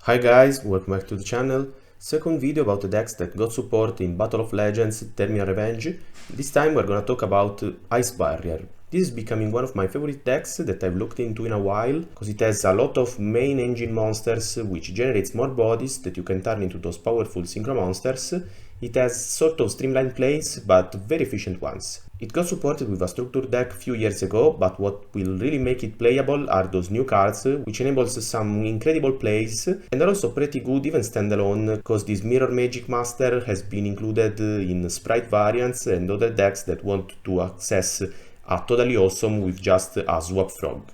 Hi guys, welcome back to the channel. Second video about the decks that got support in Battle of Legends Terminal Revenge. This time we're gonna talk about Ice Barrier. This is becoming one of my favorite decks that I've looked into in a while, because it has a lot of main engine monsters which generates more bodies that you can turn into those powerful synchro monsters. It has sort of streamlined plays, but very efficient ones. It got supported with a structured deck a few years ago, but what will really make it playable are those new cards, which enables some incredible plays, and are also pretty good even standalone, because this Mirror Magic Master has been included in Sprite variants and other decks that want to access a totally awesome with just a Swap Frog.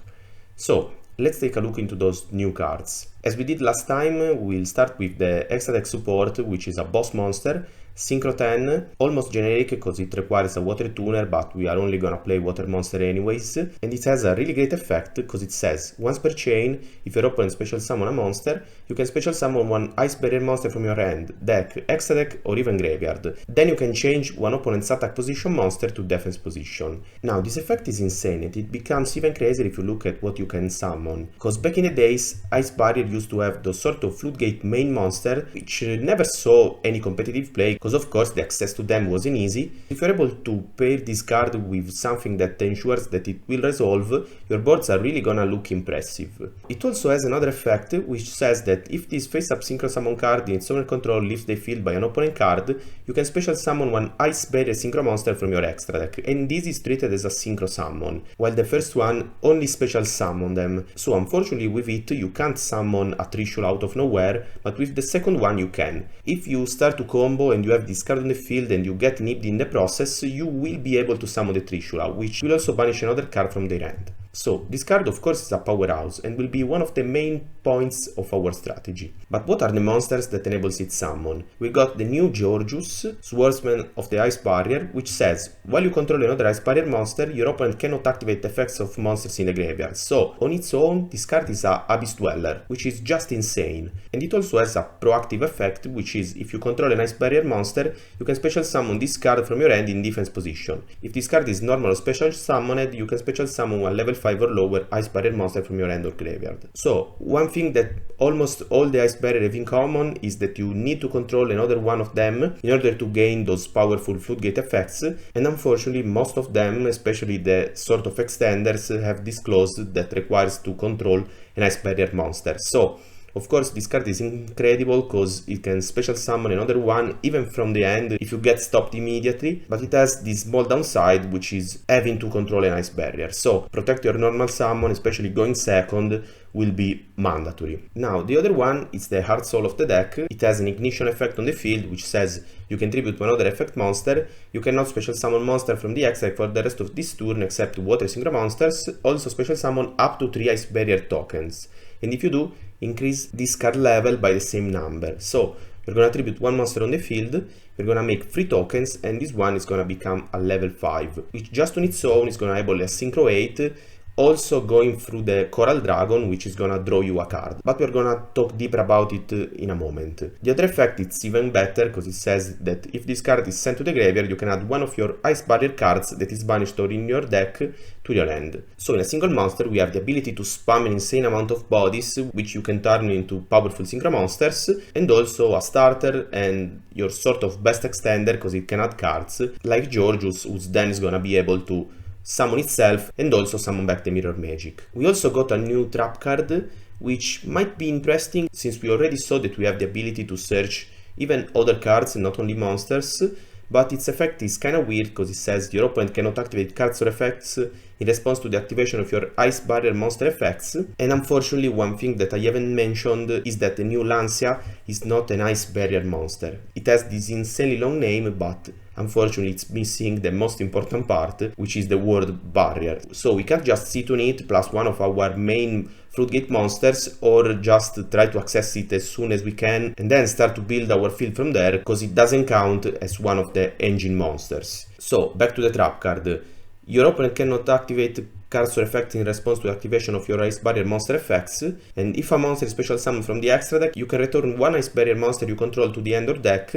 So, let's take a look into those new cards. As we did last time, we'll start with the Hexa deck support, which is a boss monster, Synchro 10, almost generic because it requires a water tuner, but we are only gonna play water monster anyways, and it has a really great effect because it says, once per chain, if your opponent special summon a monster, you can special summon one Ice Barrier monster from your hand, deck, Hexa deck, or even graveyard. Then you can change one opponent's attack position monster to defense position. Now this effect is insane, and it becomes even crazier if you look at what you can summon, because back in the days, Ice Barrier used to have those sort of Floodgate main monster, which never saw any competitive play, because of course the access to them wasn't easy. If you're able to pair this card with something that ensures that it will resolve, your boards are really gonna look impressive. It also has another effect which says that if this face-up synchro summon card in its owner control leaves the field by an opponent card, you can special summon one Ice Barrier synchro monster from your extra deck, and this is treated as a synchro summon, while the first one only special summon them. So unfortunately with it you can't summon a Trishul out of nowhere, but with the second one you can. If you start to combo and you have this card on the field and you get nipped in the process, you will be able to summon the Trishula, which will also banish another card from their hand. So this card of course is a powerhouse and will be one of the main points of our strategy. But what are the monsters that enables its summon? We got the new Georgius, Swordsman of the Ice Barrier, which says, while you control another Ice Barrier monster, your opponent cannot activate the effects of monsters in the graveyard. So on its own, this card is a Abyss Dweller, which is just insane. And it also has a proactive effect, which is if you control an Ice Barrier monster, you can special summon this card from your hand in defense position. If this card is normal or special summoned, you can special summon one level 5 or lower Ice Barrier monster from your hand or graveyard. So, one thing that almost all the Ice Barrier have in common is that you need to control another one of them in order to gain those powerful Floodgate effects, and unfortunately most of them, especially the sort of extenders, have this clause that requires to control an Ice Barrier monster. So, of course, this card is incredible because it can special summon another one even from the end if you get stopped immediately, but it has this small downside, which is having to control an Ice Barrier. So protect your normal summon, especially going second, will be mandatory. Now the other one is the Heart Soul of the deck. It has an ignition effect on the field which says you can tribute to another effect monster, you cannot special summon monster from the exile for the rest of this turn except water synchro monsters, also special summon up to 3 Ice Barrier tokens, and if you do, increase this card level by the same number. So you're gonna tribute one monster on the field, you're gonna make 3 tokens, and this one is gonna become a level 5, which just on its own is gonna enable a synchro 8, also going through the Coral Dragon, which is gonna draw you a card, but we're gonna talk deeper about it in a moment. The other effect is even better because it says that if this card is sent to the graveyard, you can add one of your Ice Barrier cards that is banished or in your deck to your hand. So in a single monster we have the ability to spam an insane amount of bodies, which you can turn into powerful synchro monsters, and also a starter and your sort of best extender because it can add cards like Georgius, who's then is gonna be able to summon itself and also summon back the Mirror Magic. We also got a new trap card, which might be interesting since we already saw that we have the ability to search even other cards and not only monsters, but its effect is kinda weird because it says your opponent cannot activate cards or effects in response to the activation of your Ice Barrier monster effects, and unfortunately one thing that I haven't mentioned is that the new Lancia is not an Ice Barrier monster. It has this insanely long name, but unfortunately it's missing the most important part, which is the word barrier. So we can't just sit on it plus one of our main Floodgate monsters, or just try to access it as soon as we can and then start to build our field from there, because it doesn't count as one of the engine monsters. So back to the trap card. Your opponent cannot activate cards or effects in response to the activation of your Ice Barrier monster effects, and if a monster is special summoned from the extra deck, you can return one Ice Barrier monster you control to the end or deck,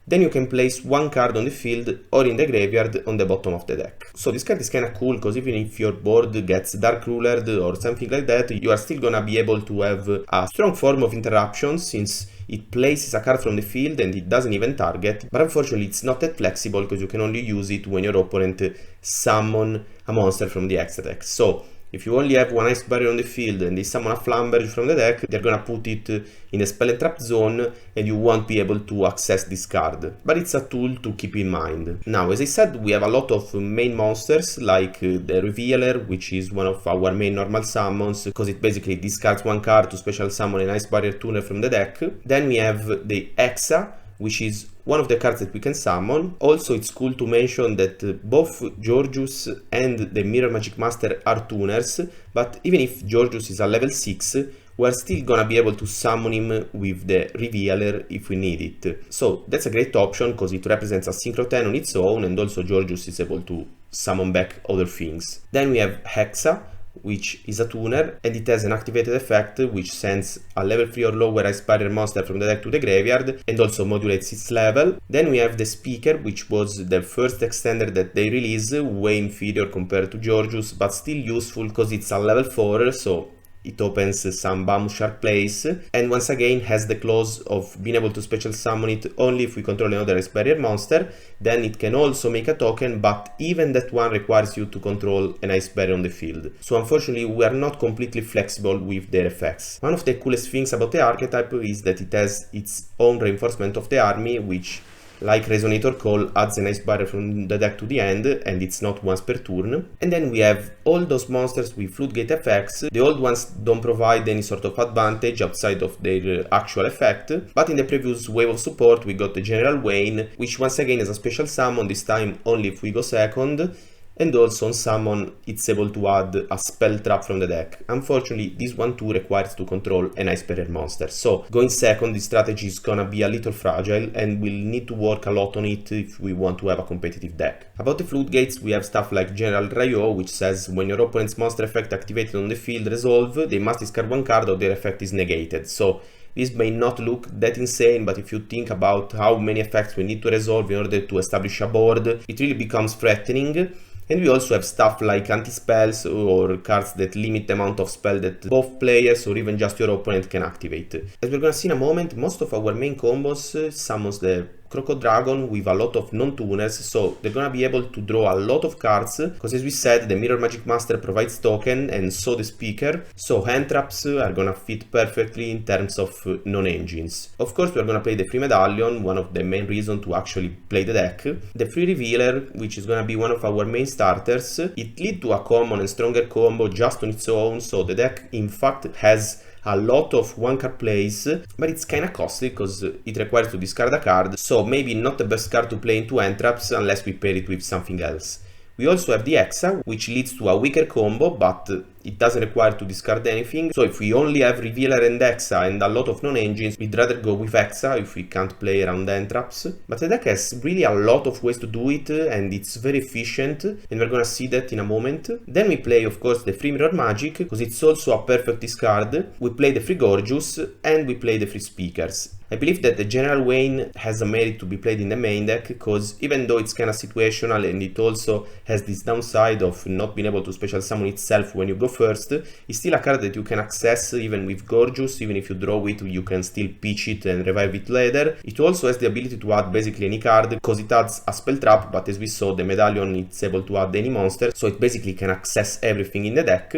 then you can place one card on the field or in the graveyard on the bottom of the deck. So this card is kinda cool, because even if your board gets dark rulered or something like that, you are still gonna be able to have a strong form of interruption, since it places a card from the field and it doesn't even target, but unfortunately it's not that flexible because you can only use it when your opponent summon a monster from the Hexa deck. So if you only have one Ice Barrier on the field and they summon a Flamberge from the deck, they're gonna put it in a spell and trap zone and you won't be able to access this card. But it's a tool to keep in mind. Now, as I said, we have a lot of main monsters like the Revealer, which is one of our main normal summons, because it basically discards one card to special summon an Ice Barrier tuner from the deck. Then we have the Hexa, which is one of the cards that we can summon. Also, it's cool to mention that both Georgius and the Mirror Magic Master are tuners, but even if Georgius is a level 6, we're still gonna be able to summon him with the Revealer if we need it. So that's a great option, because it represents a Synchro 10 on its own, and also Georgius is able to summon back other things. Then we have Hexa, which is a tuner, and it has an activated effect which sends a level 3 or lower Ice Barrier monster from the deck to the graveyard and also modulates its level. Then we have the Speaker, which was the first extender that they released, way inferior compared to Georgius, but still useful because it's a level 4, so it opens some Bamboo Shark plays, and once again has the clause of being able to special summon it only if we control another Ice Barrier monster. Then it can also make a token, but even that one requires you to control an Ice Barrier on the field. So unfortunately we are not completely flexible with their effects. One of the coolest things about the archetype is that it has its own reinforcement of the army, which, like Resonator Call, adds an Ice Barrier from the deck to the end, and it's not once per turn. And then we have all those monsters with Floodgate effects. The old ones don't provide any sort of advantage outside of their actual effect, but in the previous wave of support we got the General Wayne, which once again is a special summon, this time only if we go second. And also on summon it's able to add a spell trap from the deck. Unfortunately this one too requires to control an Ice Barrier monster, so going second this strategy is gonna be a little fragile and we'll need to work a lot on it if we want to have a competitive deck. About the Floodgates, we have stuff like General YuGiOh, which says when your opponent's monster effect activated on the field resolve, they must discard one card or their effect is negated. So this may not look that insane, but if you think about how many effects we need to resolve in order to establish a board, it really becomes threatening. And we also have stuff like anti-spells or cards that limit the amount of spell that both players or even just your opponent can activate. As we're gonna see in a moment, most of our main combos summons the Crocodile Dragon with a lot of non-tuners, so they're gonna be able to draw a lot of cards, because as we said, the Mirror Magic Master provides token and so the Speaker, so hand traps are gonna fit perfectly in terms of non-engines. Of course we're gonna play the free Medallion, one of the main reasons to actually play the deck. The free Revealer, which is gonna be one of our main starters, it leads to a common and stronger combo just on its own, so the deck in fact has a lot of one card plays, but it's kinda costly because it requires to discard a card, so maybe not the best card to play into hand traps unless we pair it with something else. We also have the Hexa, which leads to a weaker combo, but it doesn't require to discard anything. So if we only have Revealer and Hexa and a lot of non-engines, we'd rather go with Hexa if we can't play around hand traps. But the deck has really a lot of ways to do it, and it's very efficient, and we're gonna see that in a moment. Then we play, of course, the free Mirror Magic, because it's also a perfect discard. We play the free Georgius, and we play the free Speakers. I believe that the General Wayne has a merit to be played in the main deck, because even though it's kinda situational and it also has this downside of not being able to special summon itself when you go first, it's still a card that you can access even with Georgius. Even if you draw it, you can still pitch it and revive it later. It also has the ability to add basically any card, because it adds a spell trap, but as we saw, the Medallion it's able to add any monster, so it basically can access everything in the deck.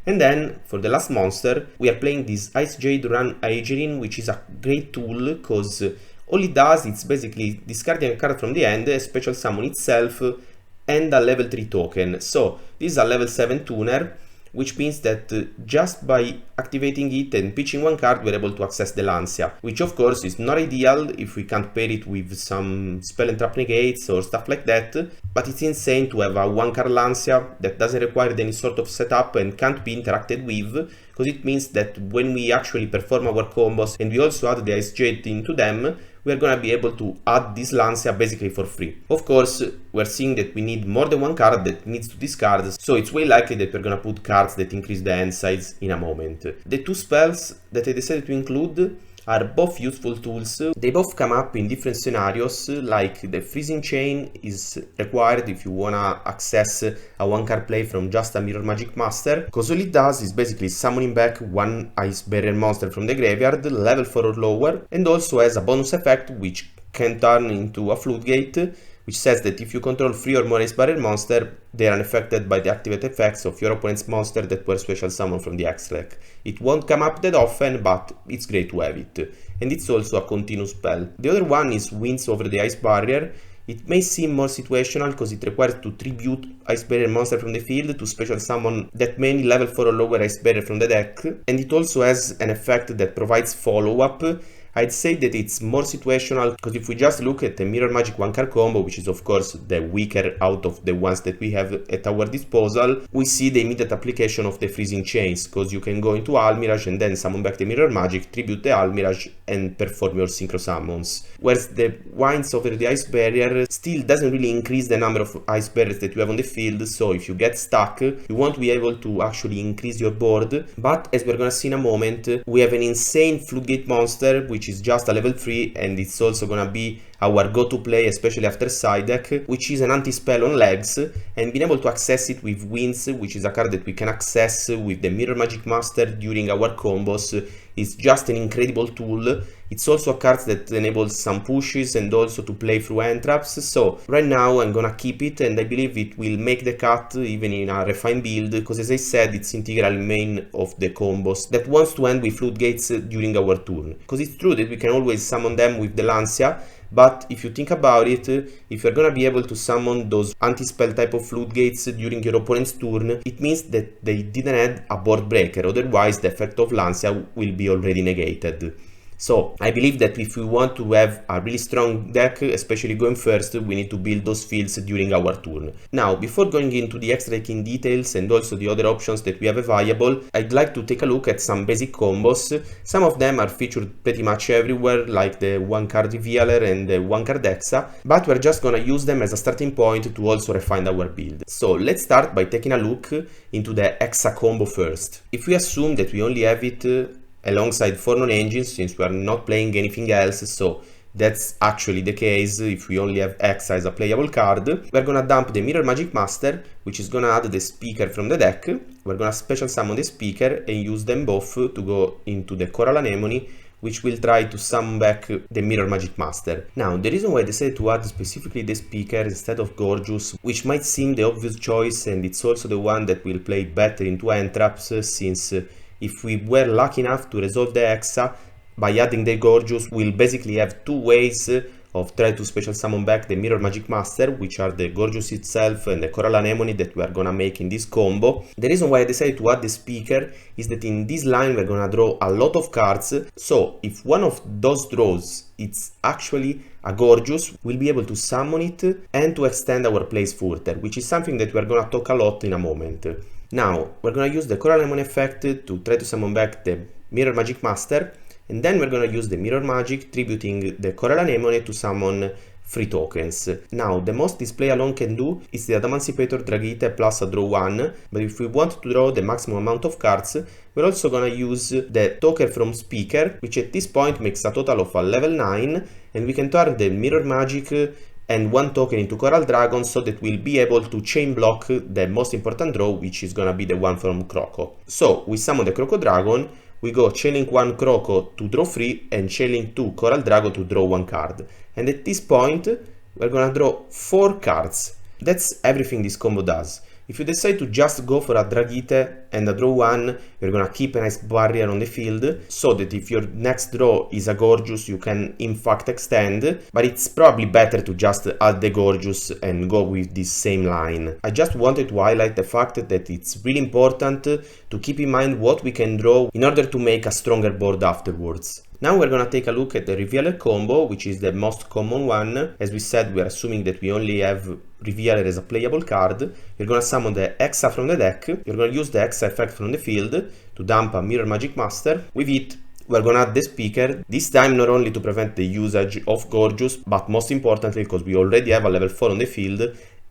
And then, for the last monster, we are playing this Ice Jade Run Aegerin, which is a great tool, because all it does is basically discarding a card from the end, special summon itself, and a level 3 token. So, this is a level 7 tuner, which means that just by activating it and pitching one card, we're able to access the Lancia, which of course is not ideal if we can't pair it with some spell and trap negates or stuff like that, but it's insane to have a one card Lancia that doesn't require any sort of setup and can't be interacted with, because it means that when we actually perform our combos and we also add the Ice Jade into them, we're gonna be able to add this Lancia basically for free. Of course, we're seeing that we need more than one card that needs to discard, so it's way likely that we're gonna put cards that increase the hand size in a moment. The two spells that I decided to include are both useful tools. They both come up in different scenarios, like the freezing chain is required if you wanna access a one card play from just a Mirror Magic Master, because all it does is basically summoning back one Ice Barrier monster from the graveyard, level 4 or lower, and also has a bonus effect which can turn into a Floodgate, which says that if you control 3 or more Ice Barrier monster, they are unaffected by the activate effects of your opponent's monster that were special summoned from the X deck. It won't come up that often, but it's great to have it. And it's also a continuous spell. The other one is Winds over the Ice Barrier. It may seem more situational because it requires to tribute Ice Barrier monster from the field to special summon that many level 4 or lower Ice Barrier from the deck. And it also has an effect that provides follow-up. I'd say that it's more situational, because if we just look at the Mirror Magic one card combo, which is of course the weaker out of the ones that we have at our disposal, we see the immediate application of the freezing chains, because you can go into Almirage and then summon back the Mirror Magic, tribute the Almirage and perform your synchro summons. Whereas the Winds over the Ice Barrier still doesn't really increase the number of Ice Barriers that you have on the field, so if you get stuck, you won't be able to actually increase your board. But as we're gonna see in a moment, we have an insane Floodgate monster, which is just a level 3, and it's also gonna be our go-to play, especially after side deck, which is an anti-spell on legs, and being able to access it with Winds, which is a card that we can access with the Mirror Magic Master during our combos, is just an incredible tool. It's also a card that enables some pushes and also to play through entraps, so right now I'm gonna keep it, and I believe it will make the cut even in a refined build, because as I said, it's integral main of the combos that wants to end with Floodgates during our turn. Because it's true that we can always summon them with the Lancia, but if you think about it, if you're gonna be able to summon those anti-spell type of Floodgates during your opponent's turn, it means that they didn't add a board breaker, otherwise the effect of Lancia will be already negated. So I believe that if we want to have a really strong deck, especially going first, we need to build those fields during our turn. Now, before going into the extra decking details and also the other options that we have available, I'd like to take a look at some basic combos. Some of them are featured pretty much everywhere, like the one card Revealer and the one card Hexa, but we're just gonna use them as a starting point to also refine our build. So let's start by taking a look into the Hexa combo first. If we assume that we only have it alongside 4 non-engines, since we are not playing anything else, so that's actually the case if we only have Hexa as a playable card, we're gonna dump the Mirror Magic Master, which is gonna add the speaker from the deck. We're gonna special summon the speaker and use them both to go into the Coral Anemone, which will try to summon back the Mirror Magic Master. Now, the reason why I decided to add specifically the speaker instead of Georgius, which might seem the obvious choice, and it's also the one that will play better into entraps, since if we were lucky enough to resolve the Hexa, by adding the Georgius, we'll basically have 2 ways of trying to special summon back the Mirror Magic Master, which are the Georgius itself and the Coral Anemone that we are gonna make in this combo. The reason why I decided to add the speaker is that in this line we're gonna draw a lot of cards, so if one of those draws it's actually a Georgius, we'll be able to summon it and to extend our plays further, which is something that we're gonna talk a lot in a moment. Now, we're gonna use the Coral Anemone effect to try to summon back the Mirror Magic Master, and then we're gonna use the Mirror Magic, tributing the Coral Anemone to summon 3 tokens. Now, the most this play alone can do is the Adamantipator Dragite plus a draw 1, but if we want to draw the maximum amount of cards, we're also gonna use the Toker from Speaker, which at this point makes a total of a level 9, and we can turn the Mirror Magic and 1 token into Coral Dragon, so that we'll be able to chain block the most important draw, which is gonna be the one from Croco. So we summon the Croco Dragon, we go Chainlink 1 Croco to draw 3 and Chainlink 2 Coral Dragon to draw 1 card. And at this point we're gonna draw 4 cards. That's everything this combo does. If you decide to just go for a Dragite and a draw 1, you're gonna keep a nice barrier on the field, so that if your next draw is a Georgius, you can in fact extend, but it's probably better to just add the Georgius and go with this same line. I just wanted to highlight the fact that it's really important to keep in mind what we can draw in order to make a stronger board afterwards. Now we're gonna take a look at the Revealer combo, which is the most common one. As we said, we're assuming that we only have Revealer as a playable card. You're gonna summon the Hexa from the deck. You're gonna use the Hexa effect from the field to dump a Mirror Magic Master. With it, we're gonna add the speaker, this time not only to prevent the usage of Georgius, but most importantly because we already have a level 4 on the field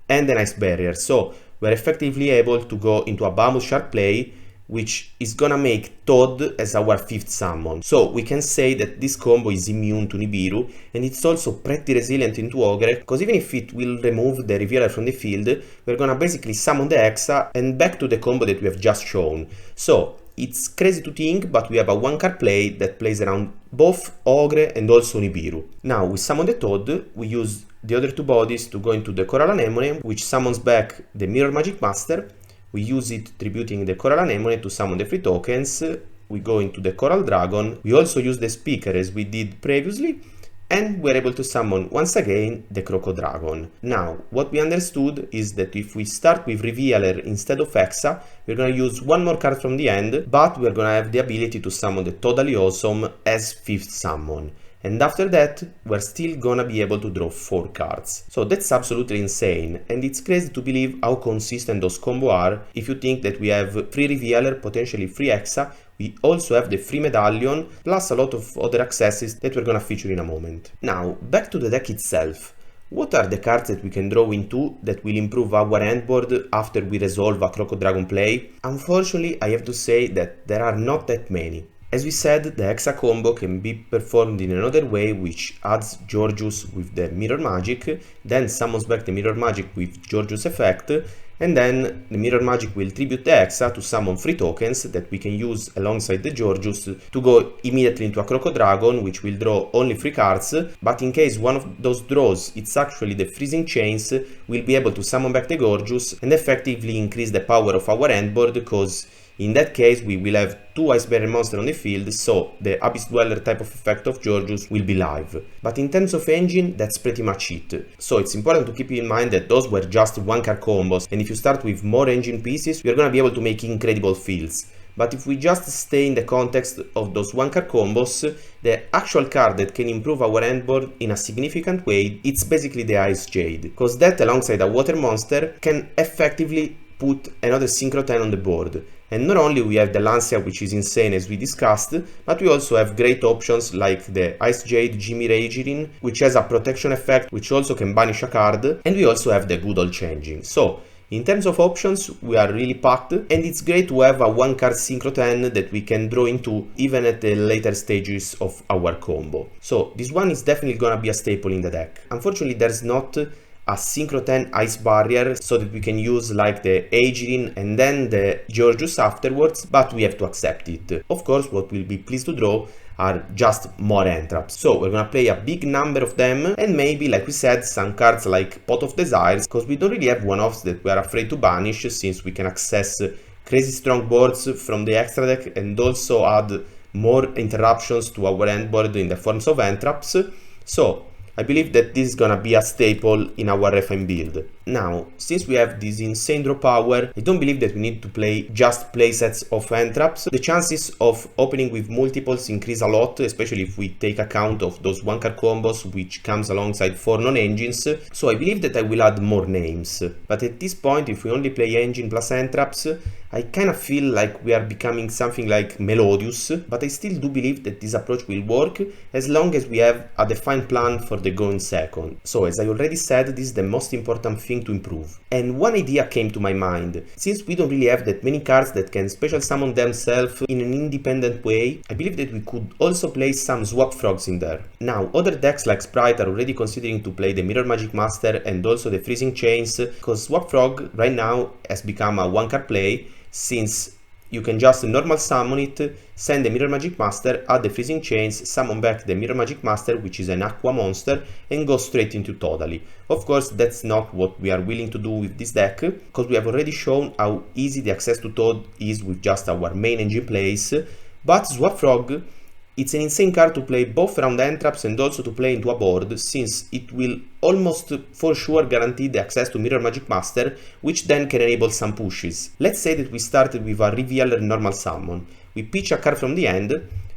and a nice barrier. So we're effectively able to go into a Bahamut Shark play which is gonna make Toad as our 5th summon. So we can say that this combo is immune to Nibiru, and it's also pretty resilient into Ogre, because even if it will remove the Revealer from the field, we're gonna basically summon the Hexa and back to the combo that we have just shown. So it's crazy to think, but we have a 1-card play that plays around both Ogre and also Nibiru. Now we summon the Toad, we use the other 2 bodies to go into the Coral Anemone, which summons back the Mirror Magic Master. We use it tributing the Coral Anemone to summon the free tokens. We go into the Coral Dragon. We also use the Speaker as we did previously, and we're able to summon once again the Croco Dragon. Now, what we understood is that if we start with Revealer instead of Hexa, we're gonna use 1 more card from the end, but we're gonna have the ability to summon the Totally Awesome as 5th summon. And after that, we're still gonna be able to draw 4 cards. So that's absolutely insane, and it's crazy to believe how consistent those combos are. If you think that we have free Revealer, potentially free Hexa, we also have the free Medallion, plus a lot of other accesses that we're gonna feature in a moment. Now, back to the deck itself. What are the cards that we can draw into that will improve our handboard after we resolve a Croco Dragon play? Unfortunately, I have to say that there are not that many. As we said, the Hexa combo can be performed in another way, which adds Georgius with the Mirror Magic, then summons back the Mirror Magic with Georgius effect, and then the Mirror Magic will tribute the Hexa to summon free tokens that we can use alongside the Georgius to go immediately into a Croco Dragon, which will draw only 3 cards, but in case one of those draws it's actually the Freezing Chains, we'll be able to summon back the Georgius and effectively increase the power of our handboard, because in that case we will have 2 Ice Barrier monsters on the field, so the Abyss Dweller type of effect of Georgius will be live. But in terms of engine, that's pretty much it. So it's important to keep in mind that those were just 1-card combos, and if you start with more engine pieces, you're gonna be able to make incredible fields. But if we just stay in the context of those 1-card combos, the actual card that can improve our handboard in a significant way, it's basically the Ice Jade, because that alongside a water monster can effectively put another Synchro 10 on the board. And not only we have the Lancia, which is insane as we discussed, but we also have great options like the Ice Jade Jimmy Ragerin, which has a protection effect, which also can banish a card, and we also have the Good Old Changing. So in terms of options, we are really packed, and it's great to have a 1-card Synchro 10 that we can draw into even at the later stages of our combo. So this one is definitely gonna be a staple in the deck. Unfortunately, there's not a Synchro 10 Ice Barrier so that we can use like the Aegirin and then the Georgius afterwards, but we have to accept it. Of course, what we'll be pleased to draw are just more entraps. So we're gonna play a big number of them, and maybe, like we said, some cards like Pot of Desires, because we don't really have one-offs that we are afraid to banish, since we can access crazy strong boards from the extra deck and also add more interruptions to our handboard in the forms of entraps. So I believe that this is gonna be a staple in our refine build. Now, since we have this insane draw power, I don't believe that we need to play just playsets of entraps. The chances of opening with multiples increase a lot, especially if we take account of those 1-card combos which comes alongside 4 non-engines, so I believe that I will add more names. But at this point, if we only play engine plus entraps, I kind of feel like we are becoming something like Melodious, but I still do believe that this approach will work as long as we have a defined plan for the going second. So as I already said, this is the most important thing to improve. And one idea came to my mind. Since we don't really have that many cards that can special summon themselves in an independent way, I believe that we could also place some Swap Frogs in there. Now, other decks like Sprite are already considering to play the Mirror Magic Master and also the Freezing Chains, because Swap Frog right now has become a 1-card play, since you can just normal summon it, send the Mirror Magic Master, add the Freezing Chains, summon back the Mirror Magic Master, which is an Aqua monster, and go straight into Totally. Of course, that's not what we are willing to do with this deck, because we have already shown how easy the access to Toad is with just our main engine plays. But Swap Frog, it's an insane card to play both around entraps and also to play into a board, since it will almost for sure guarantee the access to Mirror Magic Master, which then can enable some pushes. Let's say that we started with a Revealer normal summon. We pitch a card from the end,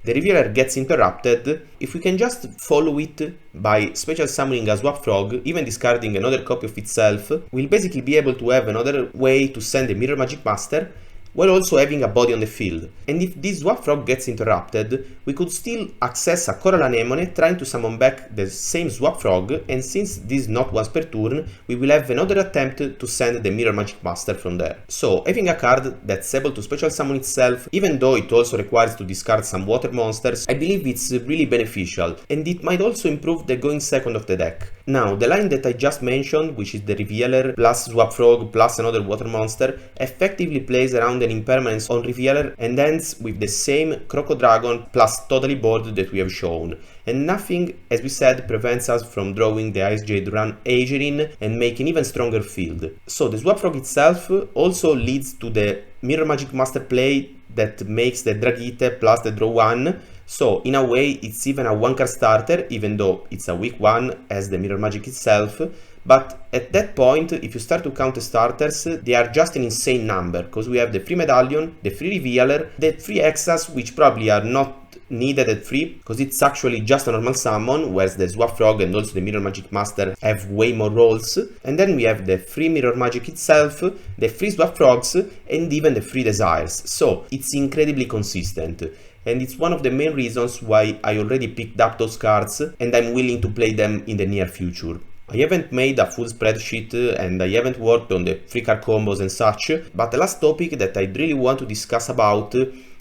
the Revealer gets interrupted. If we can just follow it by special summoning a Swap Frog, even discarding another copy of itself, we'll basically be able to have another way to send the Mirror Magic Master, while also having a body on the field. And if this Swap Frog gets interrupted, we could still access a Coral Anemone trying to summon back the same Swap Frog, and since this is not once per turn, we will have another attempt to send the Mirror Magic Master from there. So having a card that's able to special summon itself, even though it also requires to discard some water monsters, I believe it's really beneficial, and it might also improve the going second of the deck. Now, the line that I just mentioned, which is the Revealer plus Swap Frog plus another water monster, effectively plays around an impermanence on Revealer and ends with the same Croco Dragon plus Totally board that we have shown. And nothing, as we said, prevents us from drawing the Ice Jade Run Agerin and making even stronger field. So the Swap Frog itself also leads to the Mirror Magic Master play that makes the Dragite plus the draw 1. So in a way it's even a 1-card starter, even though it's a weak one as the Mirror Magic itself. But at that point, if you start to count the starters, they are just an insane number, because we have the free Medallion, the free Revealer, the free Hexas, which probably are not needed at free, because it's actually just a normal summon, whereas the Swap Frog and also the Mirror Magic Master have way more rolls. And then we have the free Mirror Magic itself, the free Swap Frogs, and even the free Desires. So it's incredibly consistent. And it's one of the main reasons why I already picked up those cards and I'm willing to play them in the near future. I haven't made a full spreadsheet and I haven't worked on the free card combos and such, but the last topic that I really want to discuss about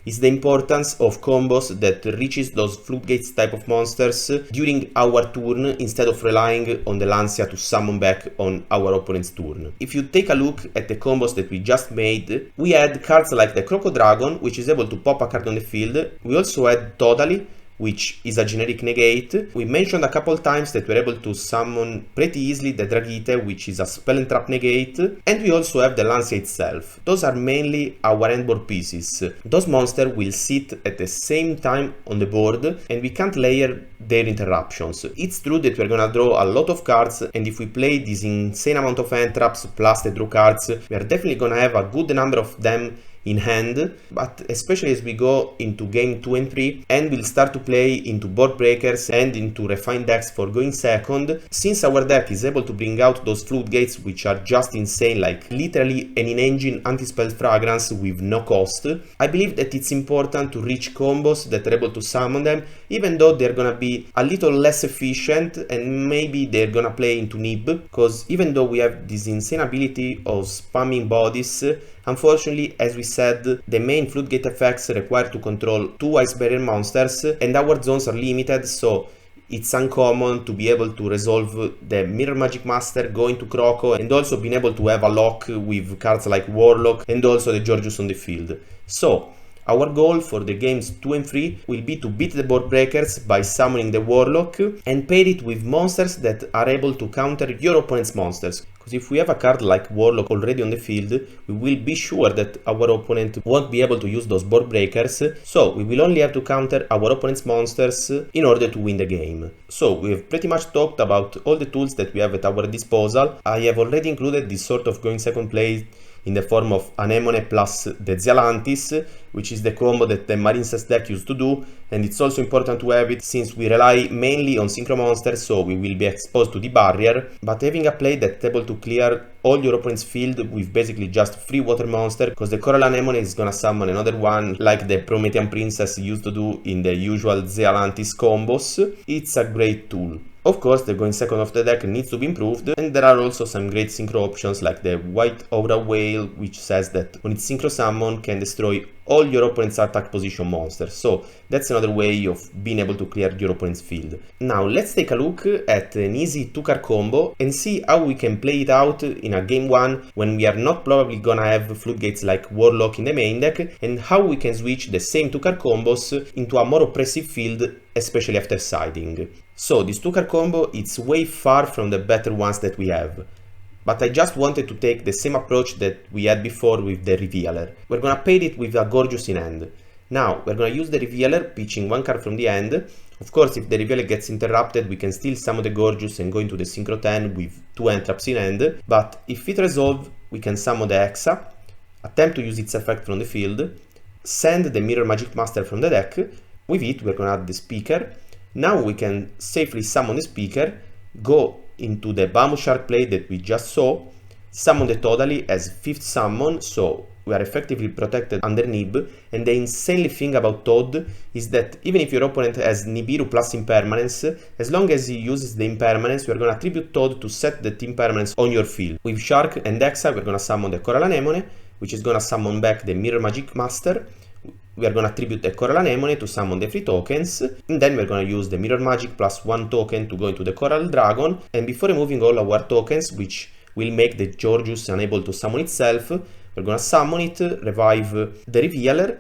is the importance of combos that reaches those Floodgates type of monsters during our turn instead of relying on the Lancia to summon back on our opponent's turn. If you take a look at the combos that we just made, we had cards like the Croco Dragon, which is able to pop a card on the field. We also had Totally, which is a generic negate. We mentioned a couple times that we're able to summon pretty easily the Dragite, which is a spell and trap negate, and we also have the Lancia itself. Those are mainly our endboard pieces. Those monsters will sit at the same time on the board and we can't layer their interruptions. It's true that we're gonna draw a lot of cards, and if we play this insane amount of end traps plus the draw cards, we are definitely gonna have a good number of them in hand, but especially as we go into game 2 and 3 and we'll start to play into board breakers and into refined decks for going second, since our deck is able to bring out those Floodgates which are just insane, like literally an in-engine anti-spell fragrance with no cost, I believe that it's important to reach combos that are able to summon them, even though they're gonna be a little less efficient and maybe they're gonna play into nib, because even though we have this insane ability of spamming bodies, unfortunately, as we said, the main Floodgate effects require to control 2 Ice Barrier monsters and our zones are limited, so it's uncommon to be able to resolve the Mirror Magic Master, going to Croco, and also being able to have a lock with cards like Warlock and also the Georgius on the field. So our goal for the games 2 and 3 will be to beat the board breakers by summoning the Warlock and pair it with monsters that are able to counter your opponent's monsters. Because if we have a card like Warlock already on the field, we will be sure that our opponent won't be able to use those board breakers, so we will only have to counter our opponent's monsters in order to win the game. So we have pretty much talked about all the tools that we have at our disposal. I have already included this sort of going second play in the form of Anemone plus the Zealantis, which is the combo that the Marincess deck used to do, and it's also important to have it since we rely mainly on synchro monsters, so we will be exposed to the barrier, but having a play that's able to clear all your opponent's field with basically just free water monster, because the Coral Anemone is gonna summon another one like the Promethean Princess used to do in the usual Zealantis combos, it's a great tool. Of course, the going second of the deck needs to be improved, and there are also some great synchro options like the White Aura Whale, which says that when it's synchro summon can destroy all your opponent's attack position monsters, so that's another way of being able to clear your opponent's field. Now let's take a look at an easy 2-card combo and see how we can play it out in a game 1 when we are not probably gonna have Floodgates like Warlock in the main deck, and how we can switch the same 2-card combos into a more oppressive field, especially after siding. So this 2-card combo, it's way far from the better ones that we have. But I just wanted to take the same approach that we had before with the Revealer. We're gonna pair it with a Georgius in hand. Now, we're gonna use the Revealer, pitching 1 card from the end. Of course, if the Revealer gets interrupted, we can still summon the Georgius and go into the Synchro 10 with 2 end traps in hand. But if it resolves, we can summon the Hexa, attempt to use its effect from the field, send the Mirror Magic Master from the deck. With it, we're gonna add the Speaker. Now we can safely summon the Speaker, go into the Bamboo Shark play that we just saw, summon the Totally as 5th summon, so we are effectively protected under Nib, and the insanely thing about Toad is that even if your opponent has Nibiru plus Impermanence, as long as he uses the Impermanence, we are going to attribute Toad to set that Impermanence on your field. With Shark and Hexa, we are going to summon the Coral Anemone, which is going to summon back the Mirror Magic Master. We are going to attribute the Coral Anemone to summon the free tokens, and then we're going to use the Mirror Magic plus 1 token to go into the Coral Dragon, and before removing all our tokens, which will make the Georgius unable to summon itself, we're going to summon it, revive the Revealer,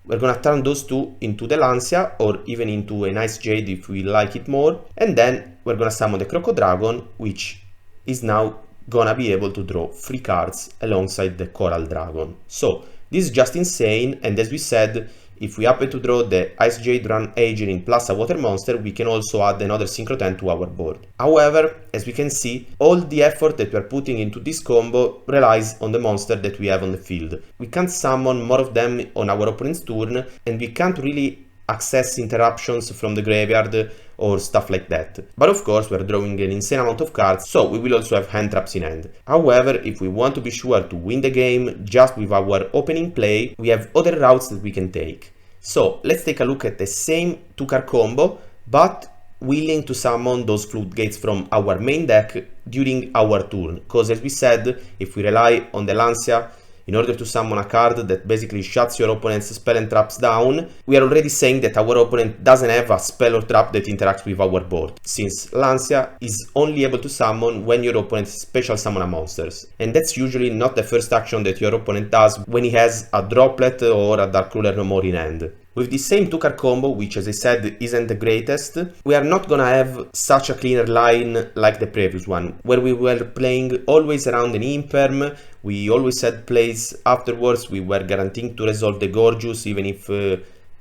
we're going to turn those two into the Lancia, or even into a nice Jade if we like it more, and then we're going to summon the Crocodragon, which is now going to be able to draw 3 cards alongside the Coral Dragon. So, this is just insane, and as we said, if we happen to draw the Ice Jade Run Agerin plus a water monster, we can also add another Synchro 10 to our board. However, as we can see, all the effort that we are putting into this combo relies on the monster that we have on the field. We can't summon more of them on our opponent's turn, and we can't really access interruptions from the graveyard or stuff like that. But of course, we're drawing an insane amount of cards, so we will also have hand traps in hand. However, if we want to be sure to win the game just with our opening play, we have other routes that we can take. So let's take a look at the same 2-card combo, but willing to summon those Floodgates from our main deck during our turn, because as we said, if we rely on the Lancia in order to summon a card that basically shuts your opponent's spell and traps down, we are already saying that our opponent doesn't have a spell or trap that interacts with our board, since Lancia is only able to summon when your opponent special summon monsters, and that's usually not the first action that your opponent does when he has a Droplet or a Dark Ruler no more in hand. With the same 2-card combo, which as I said isn't the greatest, we are not gonna have such a cleaner line like the previous one, where we were playing always around an Imperm, we always had plays afterwards, we were guaranteeing to resolve the Georgius even if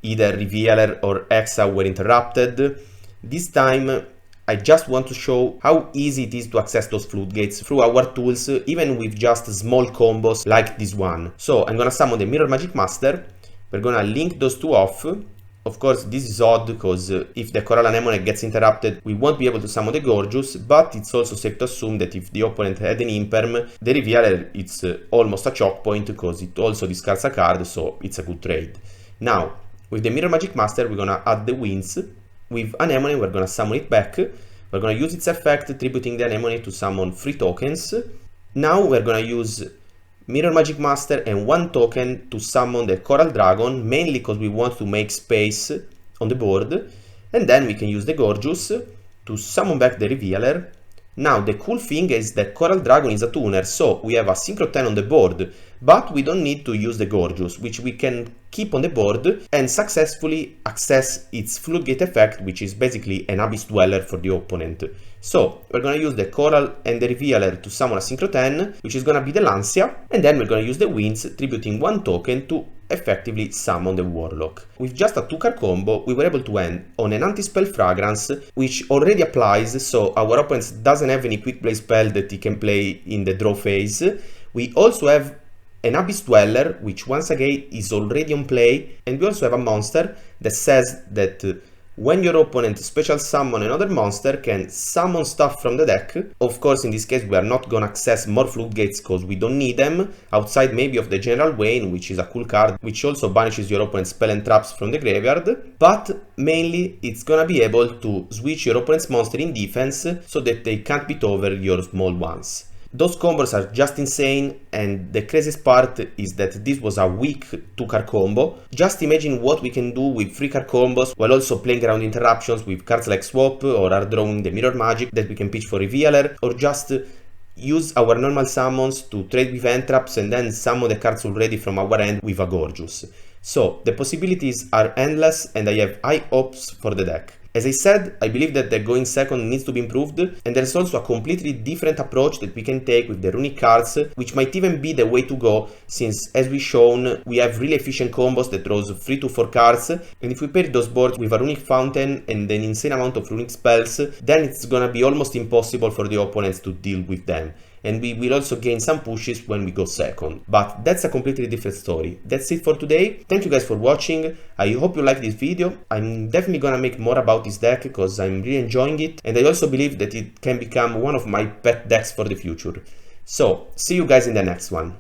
either Revealer or Hexa were interrupted. This time I just want to show how easy it is to access those Floodgates through our tools, even with just small combos like this one. So I'm gonna summon the Mirror Magic Master. We're gonna link those two off. Of course, this is odd because if the Coral Anemone gets interrupted, we won't be able to summon the Georgius, but it's also safe to assume that if the opponent had an Imperm, the Revealer it's almost a choke point because it also discards a card, so it's a good trade. Now, with the Mirror Magic Master, we're gonna add the Winds. With Anemone, we're gonna summon it back. We're gonna use its effect, tributing the Anemone to summon 3 tokens. Now we're gonna use Mirror Magic Master and 1 token to summon the Coral Dragon, mainly because we want to make space on the board, and then we can use the Georgius to summon back the Revealer. Now the cool thing is that Coral Dragon is a tuner, so we have a Synchro 10 on the board, but we don't need to use the Georgius, which we can keep on the board and successfully access its Floodgate effect, which is basically an Abyss Dweller for the opponent. So we're gonna use the Coral and the Revealer to summon a Synchro 10, which is gonna be the Lancia, and then we're gonna use the Winds, tributing 1 token to effectively summon the Warlock. With just a 2-card combo, we were able to end on an Anti-Spell Fragrance, which already applies, so our opponent doesn't have any Quick Play spell that he can play in the draw phase. We also have an Abyss Dweller, which once again is already on play, and we also have a monster that says that when your opponent special summon another monster, can summon stuff from the deck. Of course, in this case, we are not gonna access more Floodgates because we don't need them, outside maybe of the General Wayne, which is a cool card, which also banishes your opponent's spell and traps from the graveyard. But mainly, it's gonna be able to switch your opponent's monster in defense so that they can't beat over your small ones. Those combos are just insane, and the craziest part is that this was a weak 2-card combo. Just imagine what we can do with 3-card combos while also playing around interruptions with cards like Swap or hard drawing the Mirror Magic that we can pitch for Revealer, or just use our normal summons to trade with end traps and then summon the cards already from our end with a Georgius. So the possibilities are endless, and I have high hopes for the deck. As I said, I believe that the going second needs to be improved, and there's also a completely different approach that we can take with the runic cards, which might even be the way to go, since as we've shown, we have really efficient combos that draws 3 to 4 cards, and if we pair those boards with a runic fountain and an insane amount of runic spells, then it's gonna be almost impossible for the opponents to deal with them. And we will also gain some pushes when we go second. But that's a completely different story. That's it for today. Thank you guys for watching. I hope you liked this video. I'm definitely gonna make more about this deck because I'm really enjoying it. And I also believe that it can become one of my pet decks for the future. So, see you guys in the next one.